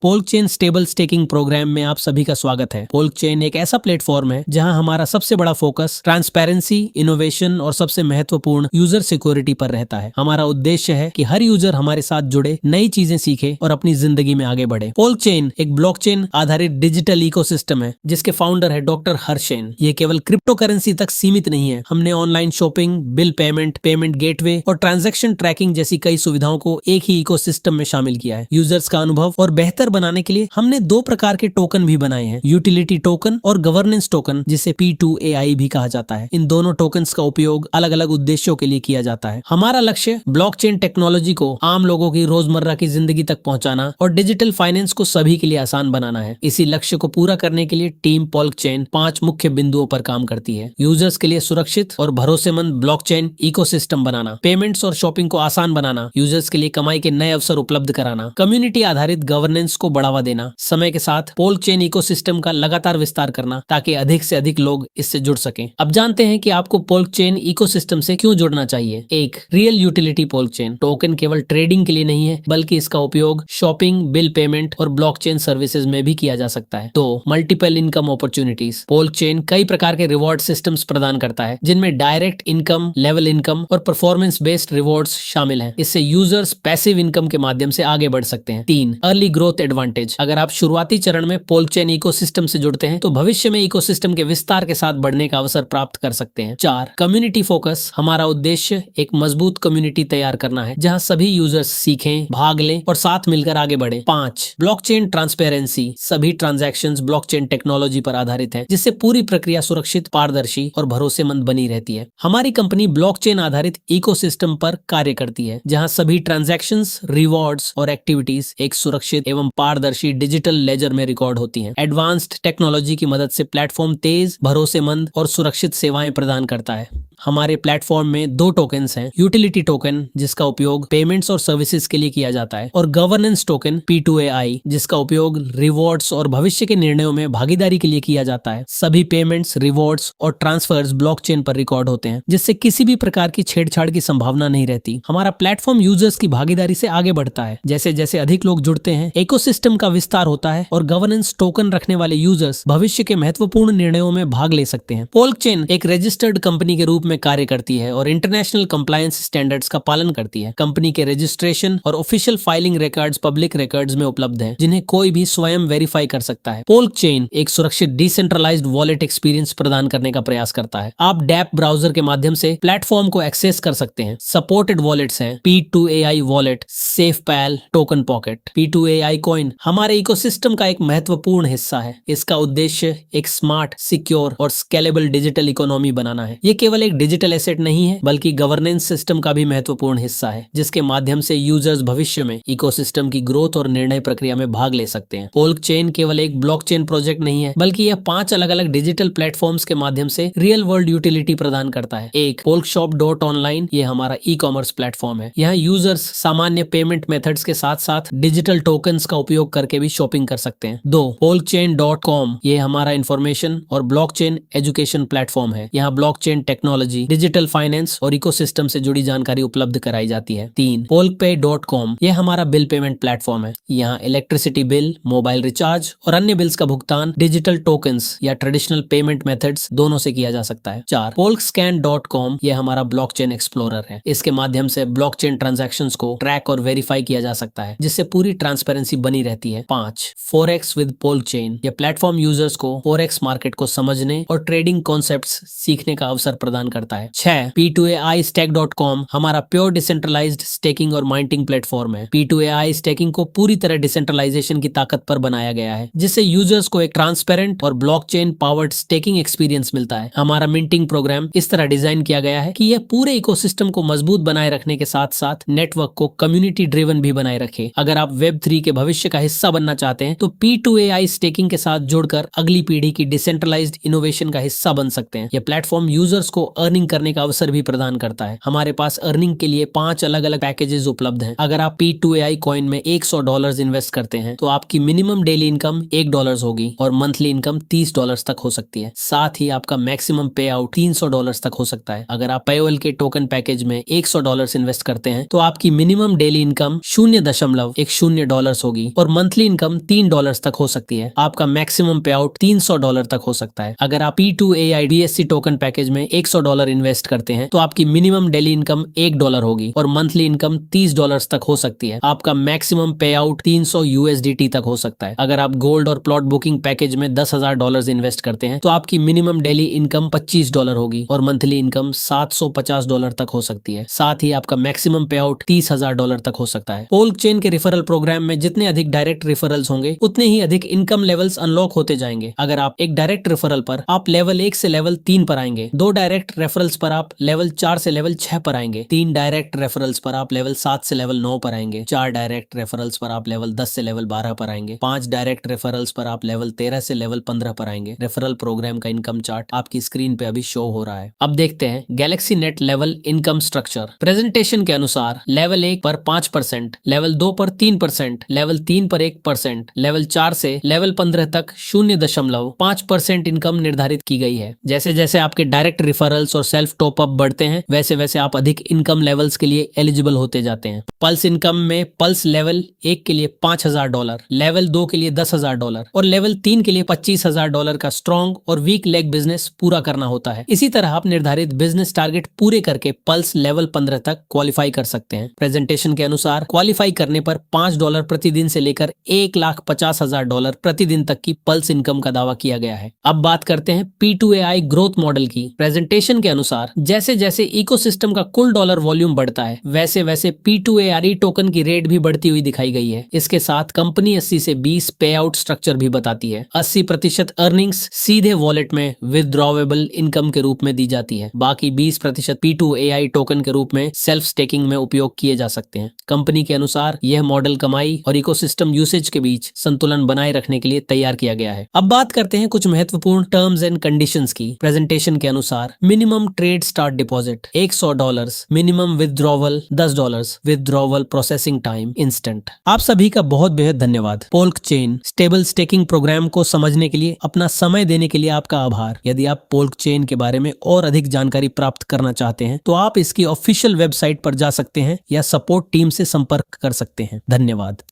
पोल्क chain stable staking programme में आप सभी का स्वागत है। पोल्क चेन एक ऐसा प्लेटफॉर्म है जहां हमारा सबसे बड़ा फोकस ट्रांसपेरेंसी, इनोवेशन और सबसे महत्वपूर्ण यूजर सिक्योरिटी पर रहता है। हमारा उद्देश्य है कि हर यूजर हमारे साथ जुड़े, नई चीजें सीखे और अपनी जिंदगी में आगे बढ़े। पोल्क चेन एक ब्लॉकचेन आधारित डिजिटल इकोसिस्टम है जिसके फाउंडर है डॉक्टर हर्षेन। ये केवल क्रिप्टो करेंसी तक सीमित नहीं है। हमने online shopping, bill payment, payment gateway और ट्रांजैक्शन ट्रैकिंग जैसी कई सुविधाओं को एक ही इकोसिस्टम में शामिल किया है। यूजर्स का अनुभव और बेहतर बनाने के लिए हमने दो प्रकार के टोकन भी बनाए हैं, यूटिलिटी टोकन और गवर्नेंस टोकन, जिसे P2AI भी कहा जाता है। इन दोनों टोकन्स का उपयोग अलग अलग उद्देश्यों के लिए किया जाता है। हमारा लक्ष्य ब्लॉकचेन टेक्नोलॉजी को आम लोगों की रोजमर्रा की जिंदगी तक पहुंचाना और डिजिटल फाइनेंस को सभी के लिए आसान बनाना है। इसी लक्ष्य को पूरा करने के लिए टीम पोल्क चेन 5 मुख्य बिंदुओं पर काम करती है। यूजर्स के लिए सुरक्षित और भरोसेमंद ब्लॉकचेन इकोसिस्टम बनाना, पेमेंट्स और शॉपिंग को आसान बनाना, यूजर्स के लिए कमाई के नए अवसर उपलब्ध कराना, कम्युनिटी आधारित गवर्नेंस को बढ़ावा देना, समय के साथ पोल्क चेन इकोसिस्टम का लगातार विस्तार करना ताकि अधिक से अधिक लोग इससे जुड़ सकें। अब जानते हैं कि आपको पोल्क चेन इकोसिस्टम से क्यों जुड़ना चाहिए। 1. रियल यूटिलिटी पोल्क चेन टोकन केवल ट्रेडिंग के लिए नहीं है, बल्कि इसका उपयोग शॉपिंग, बिल पेमेंट और ब्लॉकचेन सर्विसेज में भी किया जा सकता है। 2. मल्टीपल इनकम अपॉर्चुनिटीज पोल्क चेन कई प्रकार के रिवॉर्ड सिस्टम्स प्रदान करता है, जिनमें डायरेक्ट इनकम, लेवल इनकम और परफॉर्मेंस बेस्ड रिवॉर्ड्स शामिल हैं। इससे यूजर्स पैसिव इनकम के माध्यम से आगे बढ़ सकते हैं। 3. अर्ली ग्रोथ एडवांटेज अगर आप शुरुआती चरण में पोल्क चेन इकोसिस्टम से जुड़ते हैं तो भविष्य में इकोसिस्टम के विस्तार के साथ बढ़ने का अवसर प्राप्त कर सकते हैं। 4. कम्युनिटी फोकस हमारा उद्देश्य एक मजबूत कम्युनिटी तैयार करना है जहां सभी यूजर्स सीखें, भाग लें और साथ मिलकर आगे बढ़े। 5. ब्लॉकचेन ट्रांसपेरेंसी सभी ट्रांजैक्शंस ब्लॉकचेन टेक्नोलॉजी पर आधारित है, जिससे पूरी प्रक्रिया सुरक्षित, पारदर्शी और भरोसेमंद बनी रहती है। हमारी कंपनी ब्लॉकचेन आधारित इकोसिस्टम पर कार्य करती है जहां सभी ट्रांजैक्शंस, रिवॉर्ड्स और एक्टिविटीज एक सुरक्षित एवं पारदर्शी डिजिटल लेजर में रिकॉर्ड होती हैं। एडवांस्ड टेक्नोलॉजी की मदद से प्लेटफॉर्म तेज, भरोसेमंद और सुरक्षित सेवाएं प्रदान करता है। हमारे प्लेटफॉर्म में 2 टोकन्स हैं, यूटिलिटी टोकन जिसका उपयोग पेमेंट्स और सर्विसेज के लिए किया जाता है, और गवर्नेंस टोकन P2AI जिसका उपयोग रिवॉर्ड्स और भविष्य के निर्णयों में भागीदारी के लिए किया जाता है। सभी पेमेंट्स, रिवॉर्ड्स और ट्रांसफर्स ब्लॉकचेन पर रिकॉर्ड होते हैं, जिससे किसी भी प्रकार की छेड़छाड़ की संभावना नहीं रहती। हमारा प्लेटफॉर्म यूजर्स की भागीदारी से आगे बढ़ता है। जैसे जैसे अधिक लोग जुड़ते हैं, इकोसिस्टम का विस्तार होता है और गवर्नेंस टोकन रखने वाले यूजर्स भविष्य के महत्वपूर्ण निर्णयों में भाग ले सकते हैं। पोल्क चेन एक रजिस्टर्ड कंपनी के रूप में कार्य करती है और इंटरनेशनल कंप्लायंस स्टैंडर्ड्स का पालन करती है। कंपनी के रजिस्ट्रेशन और official filing records public records में उपलब्ध हैं, जिन्हें कोई भी स्वयं वेरीफाई कर सकता है। पोल्क चेन एक सुरक्षित डिसेंट्रलाइज्ड वॉलेट एक्सपीरियंस प्रदान करने का प्रयास करता है। आप डैप ब्राउजर के माध्यम से प्लेटफॉर्म को एक्सेस कर सकते हैं। सपोर्टेड वॉलेट्स हैं P2AI wallet, SafePal, TokenPocket. P2AI coin हमारे इकोसिस्टम का एक महत्वपूर्ण हिस्सा है। इसका उद्देश्य एक स्मार्ट, सिक्योर और स्केलेबल डिजिटल इकोनॉमी बनाना है। ये केवल एक डिजिटल एसेट नहीं है, बल्कि गवर्नेंस सिस्टम का भी महत्वपूर्ण हिस्सा है, जिसके माध्यम से यूजर्स भविष्य में इकोसिस्टम की ग्रोथ और निर्णय प्रक्रिया में भाग ले सकते हैं। पोल्क चेन केवल एक ब्लॉकचेन प्रोजेक्ट नहीं है, बल्कि यह 5 अलग अलग डिजिटल प्लेटफॉर्म्स के माध्यम से रियल वर्ल्ड यूटिलिटी प्रदान करता है। 1. polkshop.online ये हमारा ई-कॉमर्स प्लेटफॉर्म है। यहाँ यूजर्स सामान्य पेमेंट मेथड्स के साथ साथ डिजिटल टोकन्स का उपयोग करके भी शॉपिंग कर सकते हैं। 2. polkchain.com ये हमारा इंफॉर्मेशन और ब्लॉकचेन एजुकेशन प्लेटफॉर्म है। यहाँ ब्लॉकचेन टेक्नोलॉजी, डिजिटल फाइनेंस और इकोसिस्टम से जुड़ी जानकारी उपलब्ध कराई जाती है। 3. polkpay.com ये हमारा बिल पेमेंट प्लेटफॉर्म है। यहाँ इलेक्ट्रिसिटी बिल, मोबाइल रिचार्ज और अन्य बिल्स का भुगतान डिजिटल टोकन्स या ट्रेडिशनल पेमेंट मेथड्स दोनों से किया जा सकता है। 4. polkscan.com ये हमारा ब्लॉकचेन एक्सप्लोरर है। इसके माध्यम से ब्लॉकचेन ट्रांजैक्शंस को ट्रैक और वेरीफाई किया जा सकता है, जिससे पूरी ट्रांसपेरेंसी बनी रहती है। 5. forex with polkchain ये प्लेटफॉर्म यूजर्स को forex मार्केट को समझने और ट्रेडिंग कॉन्सेप्ट्स सीखने का अवसर प्रदान करता है। 6. P2AI stack.com हमारा प्योर डिसेंट्रलाइज्ड स्टेकिंग और माइंटिंग प्लेटफॉर्म है। P2AI स्टेकिंग को पूरी तरह डिसेंट्रलाइजेशन की ताकत पर बनाया गया है, जिससे यूजर्स को एक ट्रांसपेरेंट और ब्लॉकचेन पावर्ड स्टेकिंग एक्सपीरियंस मिलता है। हमारा मिंटिंग प्रोग्राम इस तरह डिजाइन किया गया है कि यह पूरे इकोसिस्टम को मजबूत बनाए रखने के साथ साथ नेटवर्क को कम्युनिटी ड्रिवन भी बनाए रखे। अगर आप Web3 के भविष्य का हिस्सा बनना चाहते हैं तो P2AI स्टेकिंग के साथ जुड़कर अगली पीढ़ी की डिसेंट्रलाइज्ड इनोवेशन का हिस्सा बन सकते हैं। यह प्लेटफॉर्म यूजर्स को अर्निंग करने का अवसर भी प्रदान करता है। हमारे पास अर्निंग के लिए 5 अलग अलग पैकेजेस उपलब्ध हैं। अगर आप P2AI कॉइन में $100 इन्वेस्ट करते हैं तो आपकी मिनिमम डेली इनकम $1 होगी और मंथली इनकम $30 तक हो सकती है। साथ ही आपका मैक्सिमम पे आउट $300 तक हो सकता है। अगर आप पेओल के टोकन पैकेज में $100 इन्वेस्ट करते हैं तो आपकी मिनिमम डेली इनकम $0.10 होगी और मंथली इनकम $3 तक हो सकती है। आपका मैक्सिमम पे आउट $300 तक हो सकता है। अगर आप P2AI BSC टोकन पैकेज में $100 इन्वेस्ट करते हैं तो आपकी मिनिमम डेली इनकम $1 होगी और मंथली इनकम $30 तक हो सकती है। आपका मैक्सिमम पे आउट 300 USDT तक हो सकता है। अगर आप गोल्ड और प्लॉट बुकिंग पैकेज में $10,000 इन्वेस्ट करते हैं तो आपकी मिनिमम डेली इनकम $25 होगी और मंथली इनकम $750 तक हो सकती है। साथ ही आपका मैक्सिमम पे आउट $30,000 तक हो सकता है। पोल्क चेन के रेफरल प्रोग्राम में जितने अधिक डायरेक्ट रेफरल्स होंगे उतने ही अधिक इनकम लेवल्स अनलॉक होते जाएंगे। अगर आप एक डायरेक्ट रेफरल पर आप लेवल 1 से लेवल 3 पर आएंगे, 2 डायरेक्ट रेफरल्स पर आप लेवल 4 से लेवल 6 पर आएंगे, 3 डायरेक्ट रेफरल्स पर आप लेवल 7 से लेवल 9 पर आएंगे, 4 डायरेक्ट रेफरल्स पर आप लेवल 10 से लेवल 12 पर आएंगे, 5 डायरेक्ट रेफरल्स पर आप लेवल 13 से लेवल 15 पर आएंगे। रेफरल प्रोग्राम का इनकम चार्ट आपकी स्क्रीन पे अभी शो हो रहा है। अब देखते हैं Galaxy net level income structure. Presentation के अनुसार लेवल 1 पर 5%, लेवल 2 पर 3%, लेवल 3 पर 1%, लेवल 4 से लेवल 15 तक 0.5% इनकम निर्धारित की गई है। जैसे जैसे आपके डायरेक्ट रेफरल्स और सेल्फ टॉप अप बढ़ते हैं वैसे वैसे आप अधिक इनकम लेवल्स के लिए एलिजिबल होते जाते हैं। पल्स इनकम में पल्स लेवल 1 के लिए $5,000, लेवल 2 के लिए $10,000 और लेवल 3 के लिए $25,000 का स्ट्रॉन्ग और वीक लेग बिजनेस पूरा करना होता है। इसी तरह आप निर्धारित बिजनेस टारगेट पूरे करके पल्स लेवल 15 तक क्वालिफाई कर सकते हैं। प्रेजेंटेशन के अनुसार क्वालिफाई करने पर $5 प्रतिदिन से लेकर $1,50,000 प्रतिदिन तक की पल्स इनकम का दावा किया गया है। अब बात करते हैं P2AI ग्रोथ मॉडल की। प्रेजेंटेशन के अनुसार जैसे जैसे इकोसिस्टम का कुल डॉलर वॉल्यूम बढ़ता है वैसे वैसे P2AI टोकन की रेट भी बढ़ती हुई दिखाई गई है। इसके साथ कंपनी 80 से 20 पे आउट स्ट्रक्चर भी बताती है। 80% अर्निंग्स सीधे वॉलेट में विथड्रॉवेबल इनकम के रूप में दी जाती है। बाकी 20% P2AI टोकन के रूप में सेल्फ स्टेकिंग में उपयोग किए जा सकते हैं। कंपनी के अनुसार यह मॉडल कमाई और इकोसिस्टम यूसेज के बीच संतुलन बनाए रखने के लिए तैयार किया गया है। अब बात करते हैं कुछ महत्वपूर्ण टर्म्स एंड कंडीशंस की। प्रेजेंटेशन के अनुसार minimum trade start deposit $100, minimum withdrawal $10, withdrawal processing time instant. आप सभी का बहुत बेहद धन्यवाद। पोल्क चेन स्टेबल स्टेकिंग प्रोग्राम को समझने के लिए अपना समय देने के लिए आपका आभार। यदि आप पोल्क चेन के बारे में और अधिक जानकारी प्राप्त करना चाहते हैं तो आप इसकी ऑफिशियल वेबसाइट पर जा सकते हैं या सपोर्ट टीम से संपर्क कर सकते हैं। धन्यवाद।